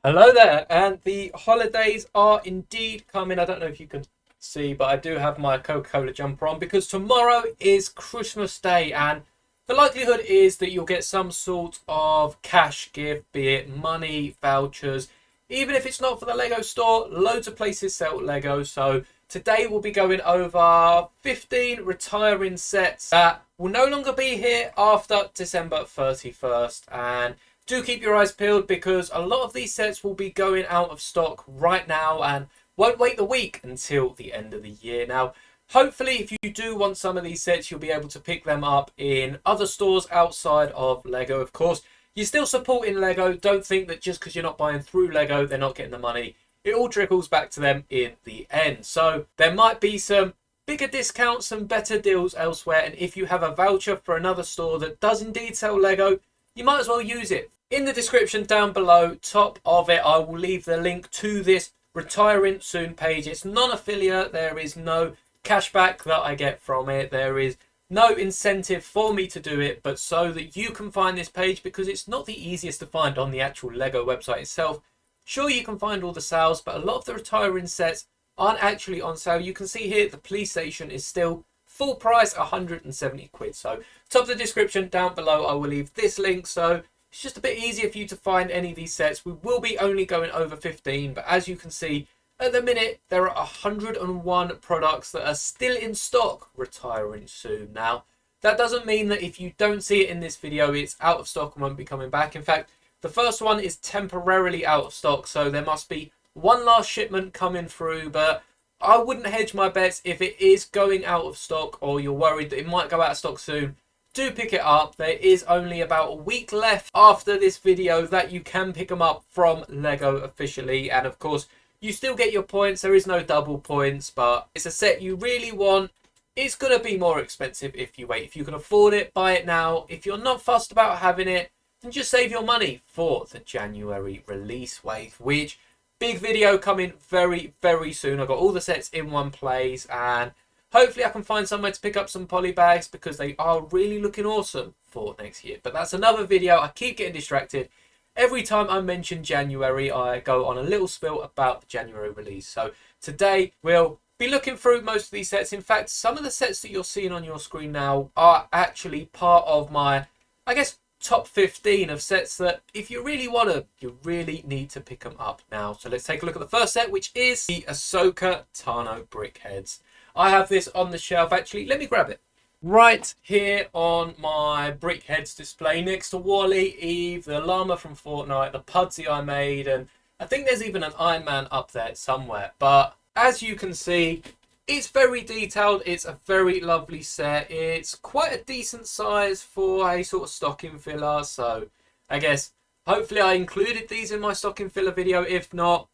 Hello there, and the holidays are indeed coming. I don't know if you can see, but I do have my Coca-Cola jumper on because tomorrow is Christmas Day, and the likelihood is that you'll get some sort of cash gift, be it money, vouchers. Even if it's not for the Lego store, loads of places sell Lego. So today we'll be going over 15 retiring sets that will no longer be here after December 31st. And do keep your eyes peeled because a lot of these sets will be going out of stock right now and won't wait the week until the end of the year. Now, hopefully, if you do want some of these sets, you'll be able to pick them up in other stores outside of Lego. Of course, you're still supporting Lego. Don't think that just because you're not buying through Lego, they're not getting the money. It all trickles back to them in the end. So there might be some bigger discounts and better deals elsewhere. And if you have a voucher for another store that does indeed sell Lego, you might as well use it. In the description down below, top of it, I will leave the link to this retiring soon page. It's non-affiliate. There is no cashback that I get from it. There is no incentive for me to do it, but so that you can find this page because it's not the easiest to find on the actual Lego website itself. Sure, you can find all the sales, but a lot of the retiring sets aren't actually on sale. You can see here the police station is still full price, 170 quid. So top of the description down below, I will leave this link. So it's just a bit easier for you to find any of these sets. We will be only going over 15, but as you can see, at the minute, there are 101 products that are still in stock, retiring soon. Now, that doesn't mean that if you don't see it in this video, it's out of stock and won't be coming back. In fact, the first one is temporarily out of stock, so there must be one last shipment coming through, but I wouldn't hedge my bets if it is going out of stock or you're worried that it might go out of stock soon. Do pick it up. There is only about a week left after this video that you can pick them up from Lego officially. And of course, you still get your points. There is no double points, but it's a set you really want. It's going to be more expensive if you wait. If you can afford it, buy it now. If you're not fussed about having it, then just save your money for the January release wave, which big video coming very, very soon. I've got all the sets in one place and hopefully I can find somewhere to pick up some poly bags because they are really looking awesome for next year. But that's another video. I keep getting distracted. Every time I mention January, I go on a little spiel about the January release. So today we'll be looking through most of these sets. In fact, some of the sets that you're seeing on your screen now are actually part of my, I guess, top 15 of sets that if you really want to, you really need to pick them up now. So let's take a look at the first set, which is the Soka Tano brickheads. I have this on the shelf. Actually, let me grab it. Right here on my brickheads display next to Wally, Eve, the llama from Fortnite, the Pudsey I made, and I think there's even an Iron Man up there somewhere. But as you can see, it's very detailed. It's a very lovely set. It's quite a decent size for a sort of stocking filler. So I guess hopefully I included these in my stocking filler video. If not,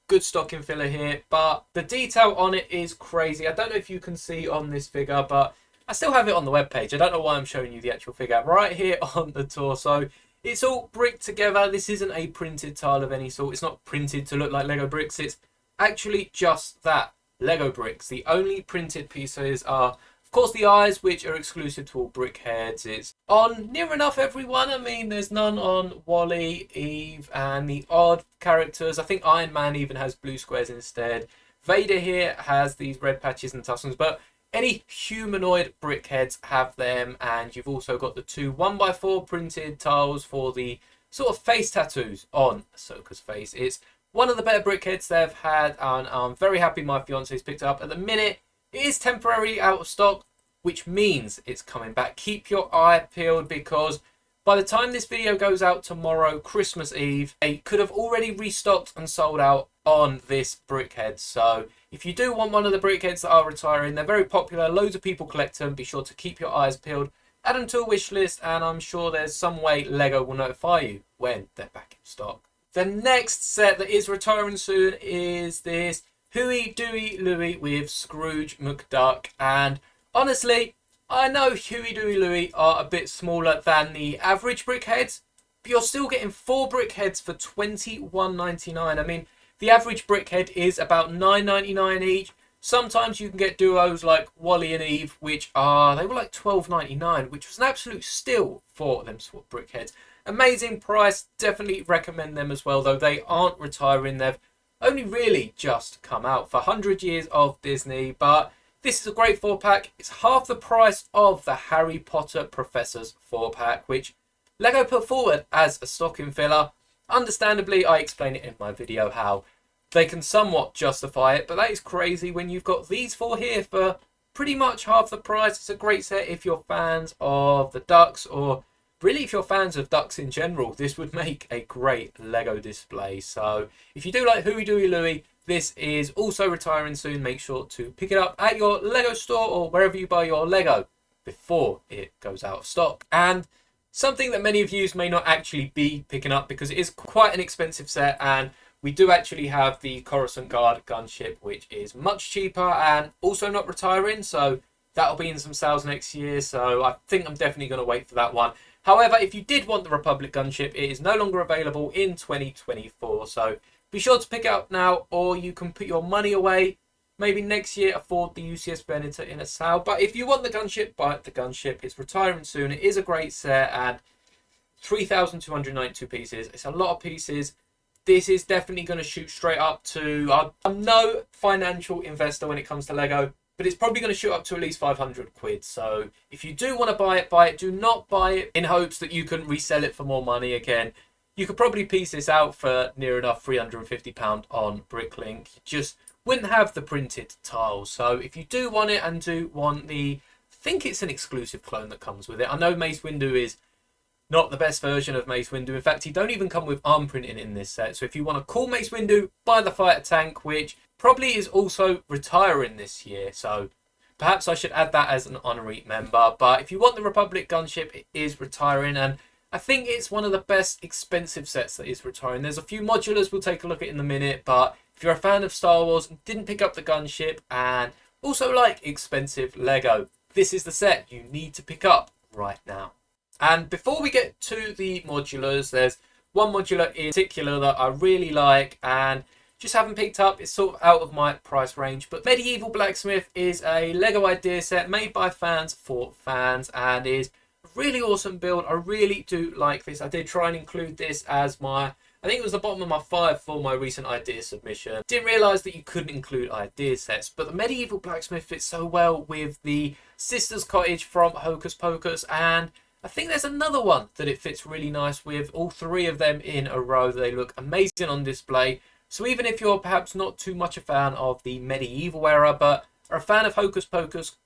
good stocking filler here. But the detail on it is crazy. I don't know if you can see on this figure, but I still have it on the webpage. I don't know why I'm showing you the actual figure. Right here on the torso, it's all bricked together. This isn't a printed tile of any sort. It's not printed to look like Lego bricks. It's actually just that. Lego bricks. The only printed pieces are, of course, the eyes, which are exclusive to all brickheads. It's on near enough everyone. I mean, there's none on Wally, Eve, and the odd characters. I think Iron Man even has blue squares instead. Vader here has these red patches and tussles, but any humanoid brickheads have them, and you've also got the two 1x4 printed tiles for the sort of face tattoos on Ahsoka's face. It's one of the better brickheads they've had, and I'm very happy my fiance's picked it up. At the minute, it is temporarily out of stock, which means it's coming back. Keep your eye peeled because by the time this video goes out tomorrow, Christmas Eve, they could have already restocked and sold out on this brickhead. So if you do want one of the brickheads that are retiring, they're very popular. Loads of people collect them. Be sure to keep your eyes peeled. Add them to a wish list, and I'm sure there's some way Lego will notify you when they're back in stock. The next set that is retiring soon is this Huey, Dewey, Louie with Scrooge McDuck. And honestly, I know Huey, Dewey, Louie are a bit smaller than the average brickheads, but you're still getting 4 brickheads for $21.99. I mean, the average brickhead is about $9.99 each. Sometimes you can get duos like Wally and Eve, which are, they were like $12.99, which was an absolute steal for them sort of brickheads. Amazing price, definitely recommend them as well, though they aren't retiring. They've only really just come out for 100 years of Disney, but this is a great 4-pack. It's half the price of the Harry Potter Professor's 4-pack, which Lego put forward as a stocking filler. Understandably, I explain it in my video how they can somewhat justify it, but that is crazy when you've got these 4 here for pretty much half the price. It's a great set if you're fans of the Ducks, or really if you're fans of Ducks in general. This would make a great Lego display. So if you do like Huey Dewey Louie, this is also retiring soon. Make sure to pick it up at your Lego store or wherever you buy your Lego before it goes out of stock. And something that many of you may not actually be picking up, because it is quite an expensive set, and we do actually have the Coruscant Guard Gunship, which is much cheaper and also not retiring. So that'll be in some sales next year. So I think I'm definitely going to wait for that one. However, if you did want the Republic Gunship, it is no longer available in 2024. So be sure to pick it up now, or you can put your money away. Maybe next year afford the UCS Venator in a sale. But if you want the Gunship, buy the Gunship. It's retiring soon. It is a great set, and 3,292 pieces. It's a lot of pieces. This is definitely going to shoot straight up to... I'm no financial investor when it comes to Lego, but it's probably going to shoot up to at least 500 quid. So if you do want to buy it, buy it. Do not buy it in hopes that you can resell it for more money again. You could probably piece this out for near enough £350 on Bricklink. You just wouldn't have the printed tiles. So if you do want it and do want the... I think it's an exclusive clone that comes with it. I know Mace Windu is not the best version of Mace Windu. In fact, he don't even come with arm printing in this set. So if you want to call Mace Windu, buy the fighter tank, which probably is also retiring this year. So perhaps I should add that as an honorary member. But if you want the Republic Gunship, it is retiring. And I think it's one of the best expensive sets that is retiring. There's a few modulars we'll take a look at in a minute. But if you're a fan of Star Wars and didn't pick up the Gunship and also like expensive Lego, this is the set you need to pick up right now. And before we get to the modulars, there's one modular in particular that I really like and just haven't picked up. It's sort of out of my price range. But Medieval Blacksmith is a Lego idea set made by fans for fans and is a really awesome build. I really do like this. I did try and include this as my... I think it was the bottom of my 5 for my recent idea submission. Didn't realise that you couldn't include idea sets, but the Medieval Blacksmith fits so well with the Sister's Cottage from Hocus Pocus, and I think there's another one that it fits really nice with. All 3 of them in a row. They look amazing on display. So even if you're perhaps not too much a fan of the medieval era, but are a fan of Hocus Pocus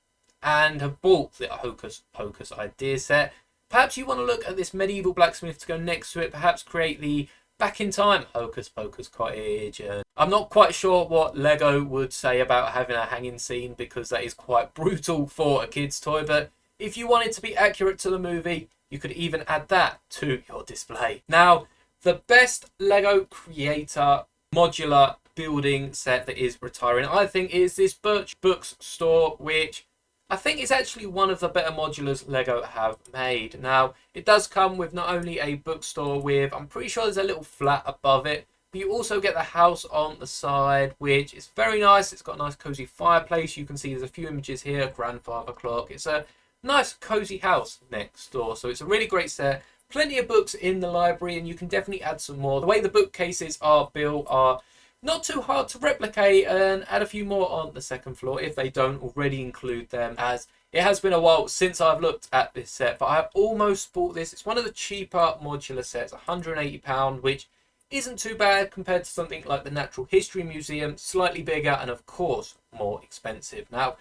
and have bought the Hocus Pocus idea set, perhaps you want to look at this Medieval Blacksmith to go next to it. Perhaps create the Back in Time Hocus Pocus Cottage. I'm not quite sure what Lego would say about having a hanging scene, because that is quite brutal for a kid's toy, but if you want it to be accurate to the movie, you could even add that to your display. Now, the best Lego Creator modular building set that is retiring, I think, is this Birch Books store, which I think is actually one of the better modulars Lego have made. Now, it does come with not only a bookstore with, I'm pretty sure there's a little flat above it, but you also get the house on the side, which is very nice. It's got a nice cozy fireplace. You can see there's a few images here, grandfather clock. It's a nice cozy house next door. So it's a really great set. Plenty of books in the library, and you can definitely add some more. The way the bookcases are built are not too hard to replicate, and add a few more on the second floor if they don't already include them, as it has been a while since I've looked at this set, but I have almost bought this. It's one of the cheaper modular sets, £180, which isn't too bad compared to something like the Natural History Museum, slightly bigger and of course more expensive. Now,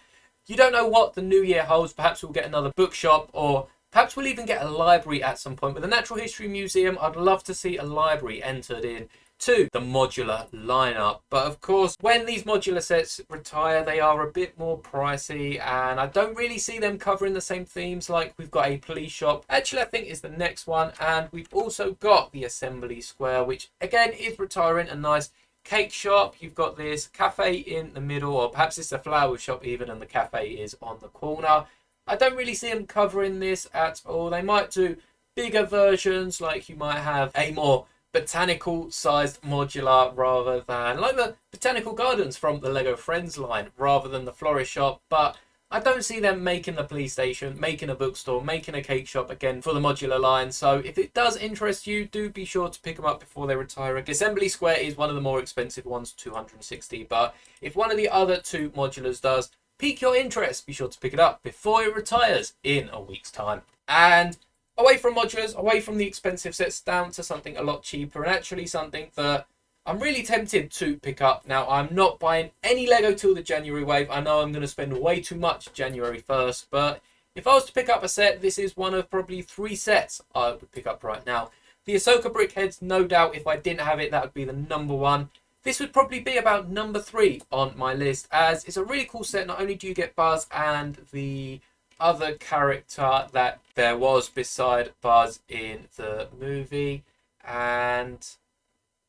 you don't know what the new year holds. Perhaps we'll get another bookshop, or perhaps we'll even get a library at some point. With the Natural History Museum, I'd love to see a library entered in to the modular lineup. But of course, when these modular sets retire, they are a bit more pricey, and I don't really see them covering the same themes. Like, we've got a police shop, actually I think is the next one, and we've also got the Assembly Square, which again is retiring. A nice cake shop. You've got this cafe in the middle, or perhaps it's a flower shop even, and the cafe is on the corner. I don't really see them covering this at all. They might do bigger versions, like you might have a more botanical sized modular, rather than like the botanical gardens from the Lego Friends line, rather than the florist shop. But I don't see them making the police station, making a bookstore, making a cake shop again for the modular line. So if it does interest you, do be sure to pick them up before they retire. Assembly Square is one of the more expensive ones, 260. But if one of the other two modulars does pique your interest, be sure to pick it up before it retires in a week's time. And away from modulars, away from the expensive sets, down to something a lot cheaper, and actually something that I'm really tempted to pick up. Now, I'm not buying any Lego till the January wave. I know I'm going to spend way too much January 1st, but if I was to pick up a set, this is one of probably 3 sets I would pick up right now. The Ahsoka Brickheads, no doubt, if I didn't have it, that would be the number 1. This would probably be about number 3 on my list, as it's a really cool set. Not only do you get Buzz and the other character that there was beside Buzz in the movie, and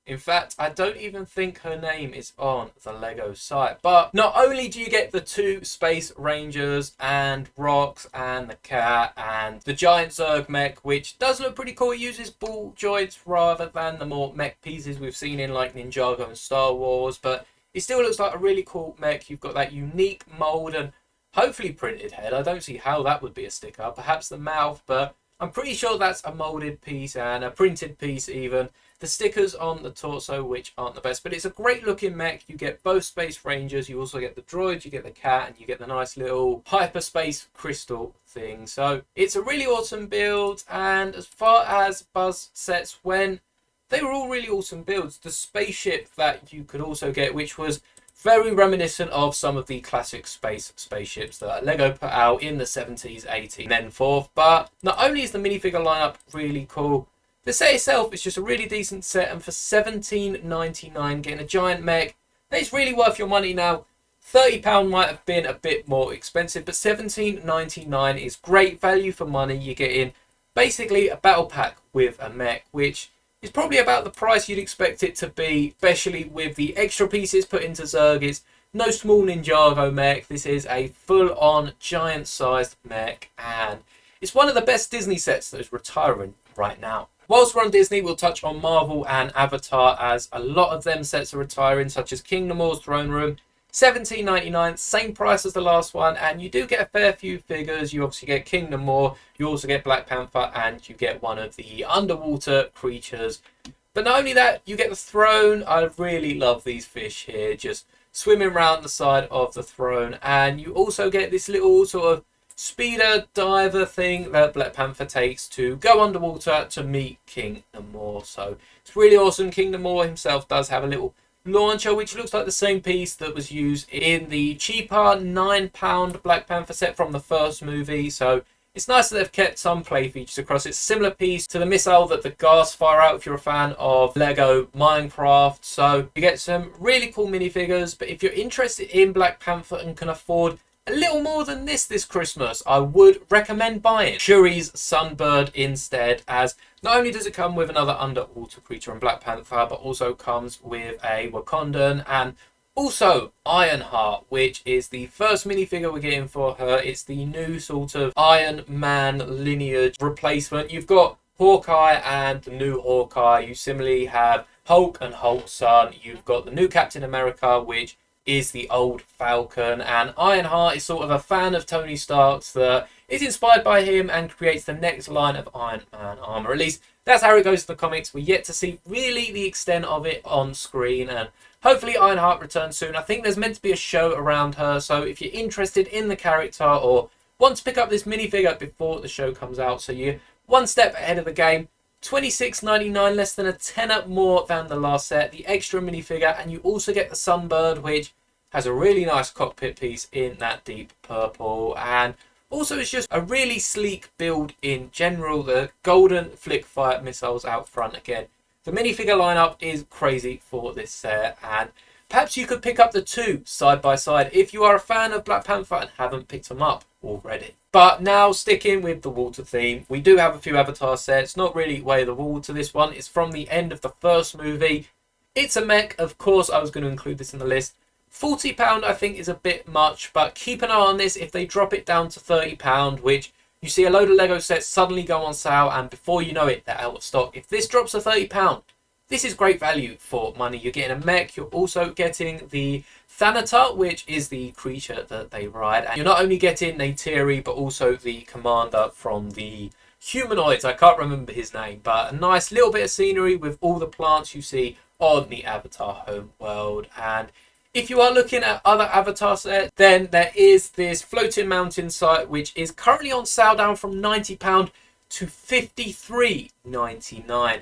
in fact, I don't even think her name is on the Lego site. But not only do you get the 2 Space Rangers and Rox and the cat and the giant Zerg mech, which does look pretty cool. It uses ball joints rather than the more mech pieces we've seen in like Ninjago and Star Wars. But it still looks like a really cool mech. You've got that unique mold and hopefully printed head. I don't see how that would be a sticker. Perhaps the mouth, but I'm pretty sure that's a molded piece and a printed piece even. The stickers on the torso, which aren't the best, but it's a great looking mech. You get both Space Rangers, you also get the droids, you get the cat, and you get the nice little hyperspace crystal thing. So it's a really awesome build, and as far as Buzz sets went, they were all really awesome builds. The spaceship that you could also get, which was very reminiscent of some of the classic spaceships that Lego put out in the 70s, 80s, and then forth. But not only is the minifigure lineup really cool, the set itself is just a really decent set, and for £17.99 getting a giant mech, that is really worth your money. Now, £30 might have been a bit more expensive, but £17.99 is great value for money. You're getting basically a battle pack with a mech, which is probably about the price you'd expect it to be, especially with the extra pieces put into Zerg. It's no small Ninjago mech. This is a full-on giant-sized mech, and it's one of the best Disney sets that is retiring right now. Whilst we're on Disney, we'll touch on Marvel and Avatar, as a lot of them sets are retiring, such as Kingdom Wars Throne Room. £17.99, same price as the last one, and you do get a fair few figures. You obviously get Kingdom War, you also get Black Panther, and you get one of the underwater creatures. But not only that, you get the throne. I really love these fish here, just swimming around the side of the throne. And you also get this little sort of speeder diver thing that Black Panther takes to go underwater to meet King Namor. So it's really awesome. King Namor himself does have a little launcher, which looks like the same piece that was used in the cheaper £9 Black Panther set from the first movie. So it's nice that they've kept some play features across. It's a similar piece to the missile that the Ghast fire out if you're a fan of Lego Minecraft. So you get some really cool minifigures, but if you're interested in Black Panther and can afford a little more than this Christmas, I would recommend buying Shuri's Sunbird instead, as not only does it come with another underwater creature in Black Panther, but also comes with a Wakandan and also Ironheart, which is the first minifigure we're getting for her. It's the new sort of Iron Man lineage replacement. You've got Hawkeye and the new Hawkeye. You similarly have Hulk and Hulk's son. You've got the new Captain America, which is the old Falcon, and Ironheart is sort of a fan of Tony Stark's that is inspired by him and creates the next line of Iron Man armor. At least that's how it goes in the comics. We're yet to see really the extent of it on screen, and hopefully Ironheart returns soon. I think there's meant to be a show around her, so if you're interested in the character or want to pick up this minifigure before the show comes out, so you're one step ahead of the game, £26.99, less than a tenner more than the last set, the extra minifigure, and you also get the Sunbird, which has a really nice cockpit piece in that deep purple, and also it's just a really sleek build in general. The golden flick fire missiles out front again. The minifigure lineup is crazy for this set, and perhaps you could pick up the 2 side by side if you are a fan of Black Panther and haven't picked them up already. But now, sticking with the water theme, we do have a few Avatar sets. Not really Way of the Water. This one is from the end of the first movie. It's a mech. Of course, I was going to include this in the list. £40 I think is a bit much, but keep an eye on this. If they drop it down to £30, which you see a load of Lego sets suddenly go on sale, and before you know it, they're out of stock. If this drops to £30, this is great value for money. You're getting a mech, you're also getting the Thanatar, which is the creature that they ride. And you're not only getting Neytiri, but also the commander from the humanoids. I can't remember his name, but a nice little bit of scenery with all the plants you see on the Avatar home world. And if you are looking at other Avatar sets, then there is this floating mountain site, which is currently on sale down from £90 to $53.99.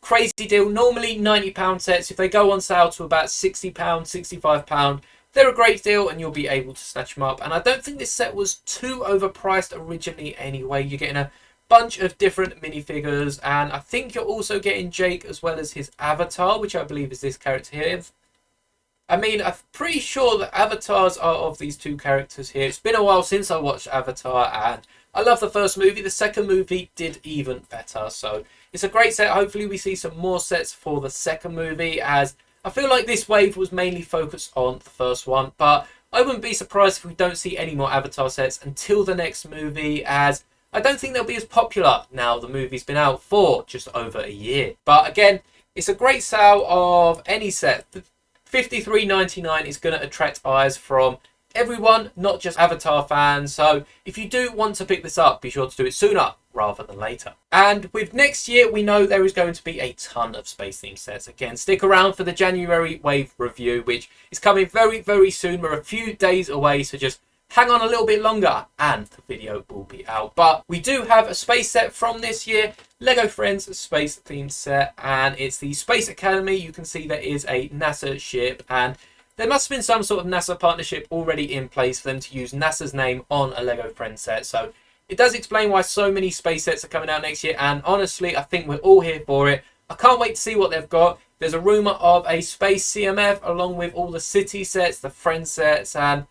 Crazy deal. Normally £90 sets, if they go on sale to about £60, £65, they're a great deal and you'll be able to snatch them up. And I don't think this set was too overpriced originally anyway. You're getting a bunch of different minifigures, and I think you're also getting Jake as well as his avatar, which I believe is this character here. I mean, I'm pretty sure that avatars are of these two characters here. It's been a while since I watched Avatar, and I love the first movie. The second movie did even better, so it's a great set. Hopefully we see some more sets for the second movie, as I feel like this wave was mainly focused on the first one, but I wouldn't be surprised if we don't see any more Avatar sets until the next movie, as I don't think they'll be as popular now the movie's been out for just over a year. But again, it's a great sale of any set. $53.99 is going to attract eyes from everyone, not just Avatar fans. So if you do want to pick this up, be sure to do it sooner rather than later. And with next year, we know there is going to be a ton of space theme sets. Again, stick around for the January wave review, which is coming very, very soon. We're a few days away, so just hang on a little bit longer and the video will be out. But we do have a space set from this year, Lego Friends space themed set, and it's the Space Academy. You can see there is a NASA ship, and there must have been some sort of NASA partnership already in place for them to use NASA's name on a Lego Friends set. So it does explain why so many space sets are coming out next year, and honestly, I think we're all here for it. I can't wait to see what they've got. There's a rumour of a space CMF along with all the city sets, the Friends sets, and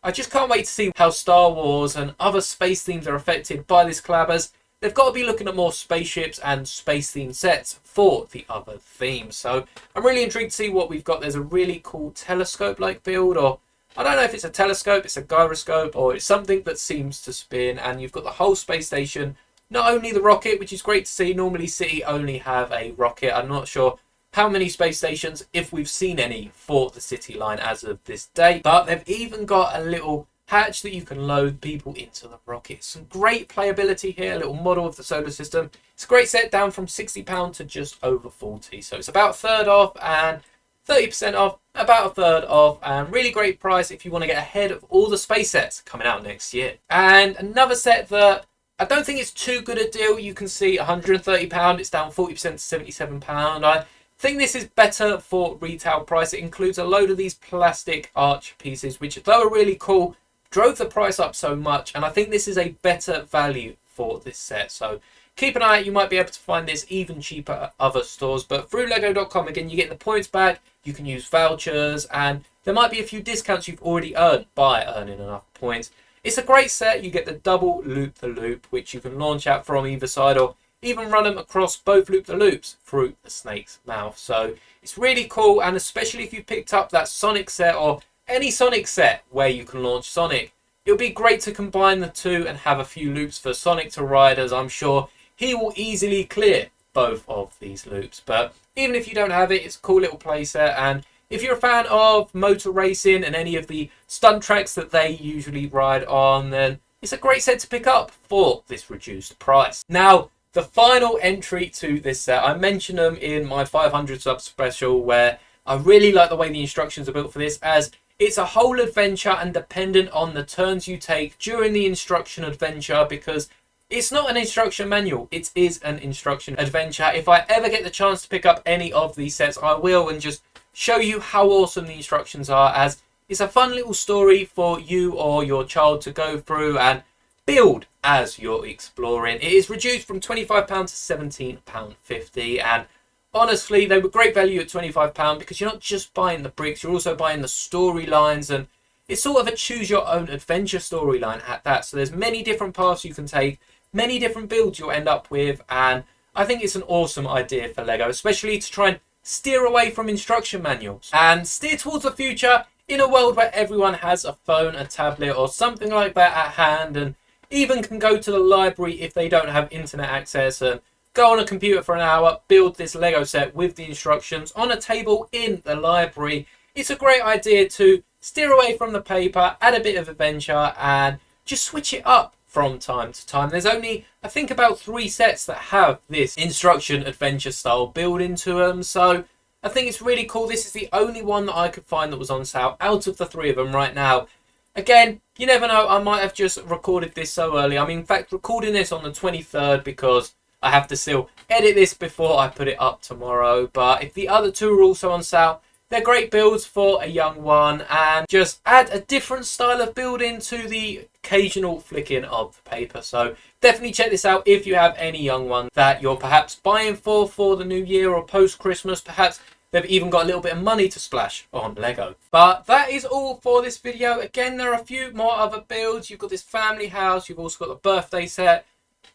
I just can't wait to see how Star Wars and other space themes are affected by this collab, as they've got to be looking at more spaceships and space themed sets for the other themes. So I'm really intrigued to see what we've got. There's a really cool telescope-like build, or I don't know if it's a telescope, it's a gyroscope, or it's something that seems to spin. And you've got the whole space station, not only the rocket, which is great to see. Normally City only have a rocket. I'm not sure how many space stations, if we've seen any, for the City line as of this date. But they've even got a little hatch that you can load people into the rocket. Some great playability here, a little model of the solar system. It's a great set, down from £60 to just over 40. So it's about a third off and 30% off, about a third off, and really great price if you want to get ahead of all the space sets coming out next year. And another set that I don't think it's too good a deal. You can see £130, it's down 40% to £77. I think this is better for retail price. It includes a load of these plastic arch pieces, which though are really cool, drove the price up so much, and I think this is a better value for this set. So keep an eye out. You might be able to find this even cheaper at other stores, but through lego.com, again, you get the points back, you can use vouchers, and there might be a few discounts you've already earned by earning enough points. It's a great set. You get the double loop-the-loop, which you can launch out from either side, or even run them across both loop-the-loops through the snake's mouth. So it's really cool, and especially if you picked up that Sonic set or any Sonic set where you can launch Sonic, it'll be great to combine the two and have a few loops for Sonic to ride, as I'm sure he will easily clear both of these loops. But even if you don't have it, it's a cool little playset, and if you're a fan of motor racing and any of the stunt tracks that they usually ride on, then it's a great set to pick up for this reduced price. Now, the final entry to this set, I mentioned them in my 500 sub special, where I really like the way the instructions are built for this, as it's a whole adventure and dependent on the turns you take during the instruction adventure, because it's not an instruction manual, it is an instruction adventure. If I ever get the chance to pick up any of these sets, I will, and just show you how awesome the instructions are, as it's a fun little story for you or your child to go through and build as you're exploring. It is reduced from £25 to £17.50, and honestly, they were great value at £25 because you're not just buying the bricks, you're also buying the storylines, and it's sort of a choose your own adventure storyline at that. So there's many different paths you can take, many different builds you'll end up with, and I think it's an awesome idea for Lego, especially to try and steer away from instruction manuals and steer towards the future in a world where everyone has a phone, a tablet, or something like that at hand, and even can go to the library if they don't have internet access and go on a computer for an hour, build this Lego set with the instructions on a table in the library. It's a great idea to steer away from the paper, add a bit of adventure, and just switch it up from time to time. There's only, I think, about 3 sets that have this instruction adventure style build into them, so I think it's really cool. This is the only one that I could find that was on sale out of the 3 of them right now. Again, you never know, I might have just recorded this so early. I'm in fact recording this on the 23rd because I have to still edit this before I put it up tomorrow. But if the other 2 are also on sale, they're great builds for a young one, and just add a different style of building to the occasional flicking of the paper. So definitely check this out if you have any young ones that you're perhaps buying for the new year or post-Christmas. Perhaps they've even got a little bit of money to splash on Lego. But that is all for this video. Again, there are a few more other builds. You've got this family house. You've also got the birthday set.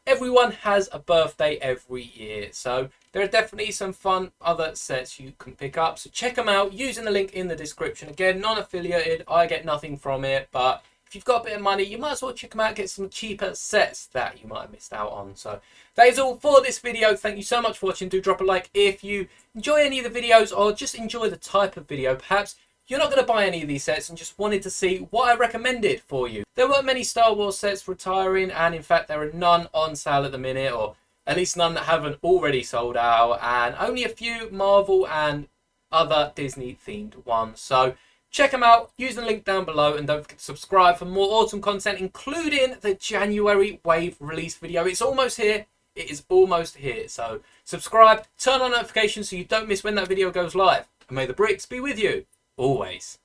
Everyone has a birthday every year, so there are definitely some fun other sets you can pick up. So check them out using the link in the description. Again, non-affiliated, I get nothing from it, but if you've got a bit of money, you might as well check them out, get some cheaper sets that you might have missed out on. So that is all for this video. Thank you so much for watching. Do drop a like if you enjoy any of the videos or just enjoy the type of video. Perhaps you're not going to buy any of these sets and just wanted to see what I recommended for you. There weren't many Star Wars sets retiring, and in fact there are none on sale at the minute, or at least none that haven't already sold out, and only a few Marvel and other Disney themed ones. So check them out, use the link down below, and don't forget to subscribe for more autumn content, including the January wave release video. It's almost here. It is almost here. So subscribe, turn on notifications so you don't miss when that video goes live. And may the bricks be with you always.